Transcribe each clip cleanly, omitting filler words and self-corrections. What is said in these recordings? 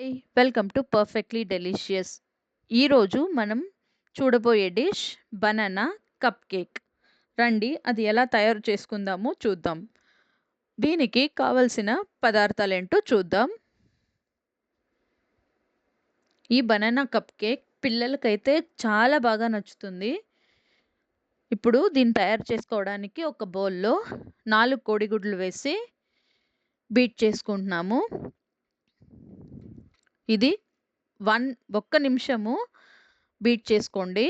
Hey, welcome to perfectly delicious. ఈరోజు మనం చూడబోయే డిష్ బనానా కప్ కేక్. రండి అది ఎలా తయారు చేసుకుందామో చూద్దాం. దీనికి కావలసిన పదార్థాలేంటో చూద్దాం. ఈ బనానా కప్ కేక్ పిల్లలకైతే చాలా బాగా నచ్చుతుంది. ఇప్పుడు దీన్ని తయారు చేసుకోవడానికి ఒక బౌల్‌లో 4 కోడిగుడ్లు వేసి బీట్ చేసుకుంటున్నాము. ఇది ఒక్క నిమిషము బీట్ చేసుకోండి.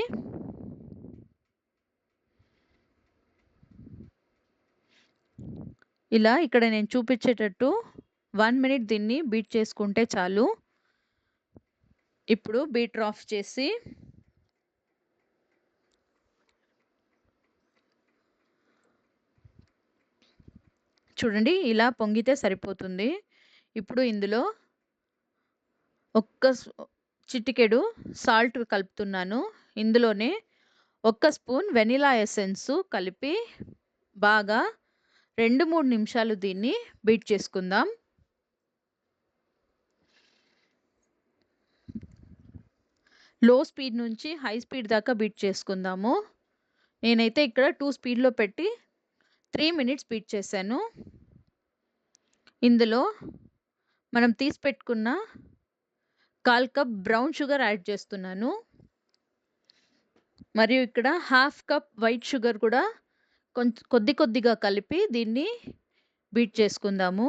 ఇలా ఇక్కడ నేను చూపించేటట్టు 1 మినిట్ దీన్ని బీట్ చేసుకుంటే చాలు. ఇప్పుడు బీటర్ ఆఫ్ చేసి చూడండి ఇలా పొంగితే సరిపోతుంది. ఇప్పుడు ఇందులో ఒక్క చిటికెడు సాల్ట్ కలుపుతున్నాను. ఇందులోనే ఒక్క స్పూన్ వెనిలా ఎసెన్స్ కలిపి బాగా 2, 3 నిమిషాలు దీన్ని బీట్ చేసుకుందాం. లో స్పీడ్ నుంచి హై స్పీడ్ దాకా బీట్ చేసుకుందాము. నేనైతే ఇక్కడ 2 స్పీడ్‌లో పెట్టి 3 మినిట్స్ బీట్ చేశాను. ఇందులో మనం తీసి పెట్టుకున్న 1/4 కప్ బ్రౌన్ షుగర్ యాడ్ చేస్తున్నాను. మరియు ఇక్కడ 1/2 కప్ వైట్ షుగర్ కూడా కొద్దిగా కలిపి దీన్ని బీట్ చేసుకుందాము.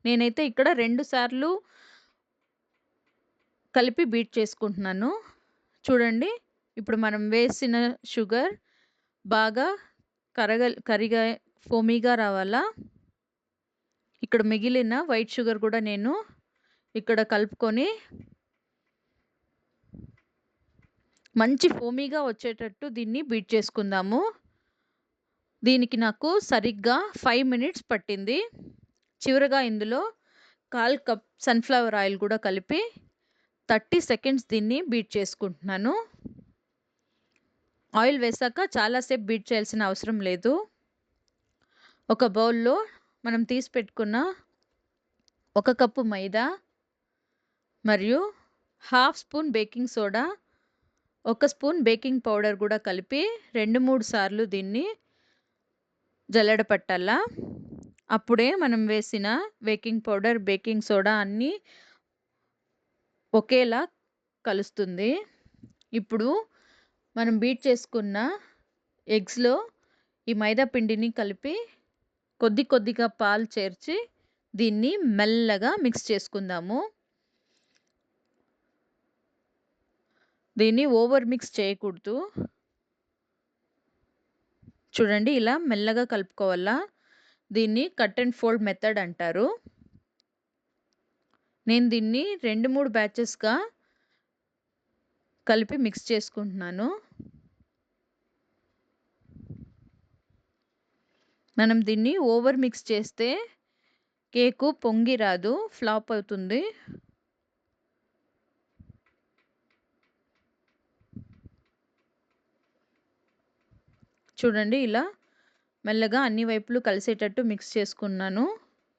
నేనైతే ఇక్కడ 2 సార్లు కలిపి బీట్ చేసుకుంటున్నాను. చూడండి ఇప్పుడు మనం వేసిన షుగర్ బాగా కరిగా ఫోమీగా రావాలా. ఇక్కడ మిగిలిన వైట్ షుగర్ కూడా నేను ఇక్కడ కలుపుకొని మంచి ఫోమీగా వచ్చేటట్టు దీన్ని బీట్ చేసుకుందాము. దీనికి నాకు సరిగ్గా 5 మినిట్స్ పట్టింది. చివరగా ఇందులో 1/4 కప్ సన్‌ఫ్లవర్ ఆయిల్ కూడా కలిపి 30 సెకండ్స్ దీన్ని బీట్ చేసుకుంటున్నాను. ఆయిల్ వేసాక చాలా సేపు బీట్ చేయాల్సిన అవసరం లేదు. ఒక బౌల్‌లో మనం తీసి పెట్టుకున్న 1 కప్పు మైదా మరియు 1/2 spoon baking soda, 1 spoon baking powder కూడా కలిపి 2, 3 సార్లు దీన్ని జల్లెడ పట్టాలా. అప్పుడే మనం వేసిన బేకింగ్ పౌడర్, బేకింగ్ సోడా అన్నీ ఒకేలా కలుస్తుంది. ఇప్పుడు మనం బీట్ చేసుకున్న ఎగ్స్‌లో ఈ మైదా పిండిని కలిపి కొద్దిగా పాలు చేర్చి దీన్ని మెల్లగా మిక్స్ చేసుకుందాము. దీన్ని ఓవర్ మిక్స్ చేయకూడదు. చూడండి ఇలా మెల్లగా కలుపుకోవాలా. దీన్ని కట్ అండ్ ఫోల్డ్ మెథడ్ అంటారు. నేను దీన్ని 2, 3 బ్యాచెస్‌గా కలిపి మిక్స్ చేసుకుంటున్నాను. మనం దీన్ని ఓవర్ మిక్స్ చేస్తే కేకు పొంగి రాదు, ఫ్లాప్ అవుతుంది. చూడండి ఇలా మెల్లగా అన్ని వైపులు కలిసేటట్టు మిక్స్ చేసుకున్నాను.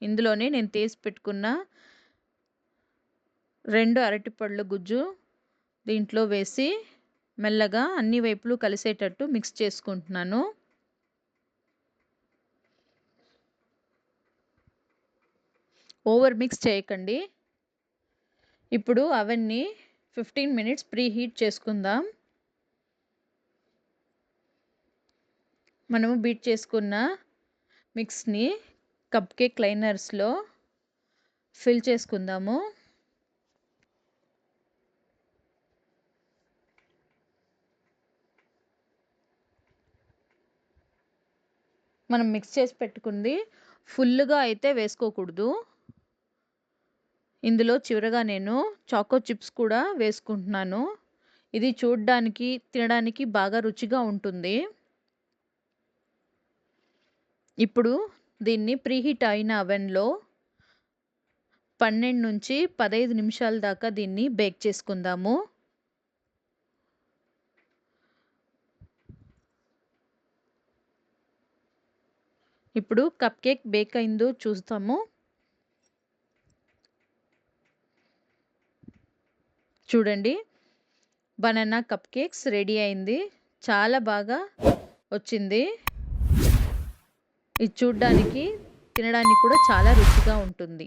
ఇందులోనే నేను తీసి పెట్టుకున్న 2 అరటిపళ్ళ గుజ్జు దీంట్లో వేసి మెల్లగా అన్ని వైపులు కలిసేటట్టు మిక్స్ చేసుకుంటున్నాను. ఓవర్ మిక్స్ చేయకండి. ఇప్పుడు అవన్నీ 15 మినిట్స్ ప్రీ హీట్ చేసుకుందాం. మనము బీట్ చేసుకున్న మిక్స్‌ని కప్ కేక్ లైనర్స్‌లో ఫిల్ చేసుకుందాము. మనం మిక్స్ చేసి పెట్టుకుంది ఫుల్‌గా అయితే వేసుకోకూడదు. ఇందులో చివరగా నేను చాకో చిప్స్ కూడా వేసుకుంటున్నాను. ఇది చూడ్డానికి, తినడానికి బాగా రుచిగా ఉంటుంది. ఇప్పుడు దీన్ని ప్రీహీట్ అయిన అవెన్‌లో 12-15 నిమిషాల దాకా దీన్ని బేక్ చేసుకుందాము. ఇప్పుడు కప్ కేక్ బేక్ అయిందో చూస్తాము. చూడండి, బనానా కప్ కేక్స్ రెడీ అయింది. చాలా బాగా వచ్చింది. ఇది చూడ్డానికి, తినడానికి కూడా చాలా రుచిగా ఉంటుంది.